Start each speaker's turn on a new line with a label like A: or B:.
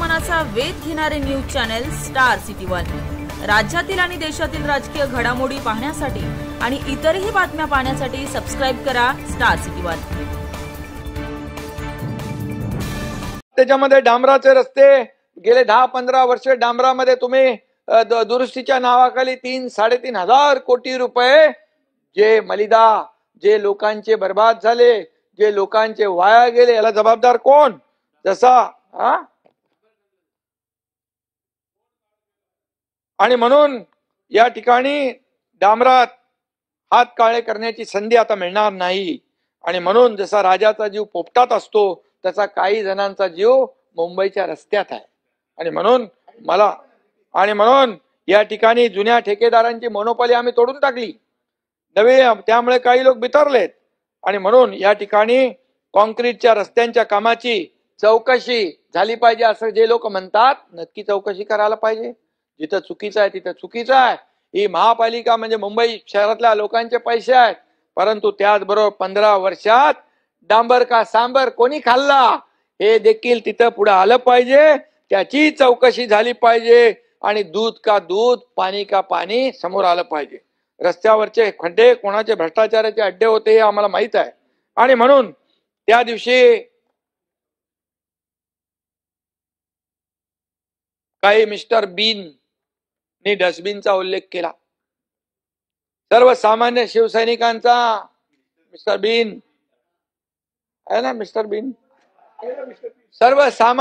A: मनाचा वेध घेणारे news channel star city one. राज्यातील आणि देशातील राजकीय घडामोडी पाहण्यासाठी आणि इतरही बातम्या पाहण्यासाठी सबस्क्राइब करा स्टार सिटी वन।
B: त्याच्यामध्ये डांबराचे रस्ते गेले 10-15 वर्ष डांबरामध्ये तुम्ही दुरुस्तीच्या नावाखाली 3-3.5 हजार कोटी रुपये जे मलिदा, जे लोकांचे बर्बाद झाले, जे लोकांचे वाया गेले, याला जबाबदार कोण? जसा आणि म्हणून या ठिकाणी डांबरात हात काळे करण्याची संधी आता मिळणार नाही। आणि म्हणून जसा राजाचा जीव पोपटात असतो तसा काही जणांचा जीव मुंबईच्या रस्त्यात आहे। आणि म्हणून या ठिकाणी जुन्या ठेकेदारांची मोनोपॉली आम्ही तोडून टाकली, नवे त्यामुळे काही लोक बिथरलेत। आणि म्हणून या ठिकाणी कॉन्क्रीटच्या रस्त्यांच्या कामाची चौकशी झाली पाहिजे असं जे लोक म्हणतात, नक्की चौकशी करायला पाहिजे। जिथं चुकीचं आहे तिथं चुकीचं आहे। ही महापालिका म्हणजे मुंबई शहरातल्या लोकांचे पैसे आहेत, परंतु त्याचबरोबर 15 वर्षात डांबर का सांबर कोणी खाल्ला हे देखील तिथं पुढे आलं पाहिजे, त्याची चौकशी झाली पाहिजे। आणि दूध का दूध, पाणी का पाणी समोर आलं पाहिजे। रस्त्यावरचे खड्डे कोणाचे भ्रष्टाचाराचे अड्डे होते हे आम्हाला माहित आहे। आणि म्हणून त्या दिवशी काही मिस्टर बीन ने डस्टबिनचा उल्लेख केला। सर्वसामान्य शिवसैनिकांचा मिस्टर बीन आहे ना, मिस्टर बीन सर्वसामान्य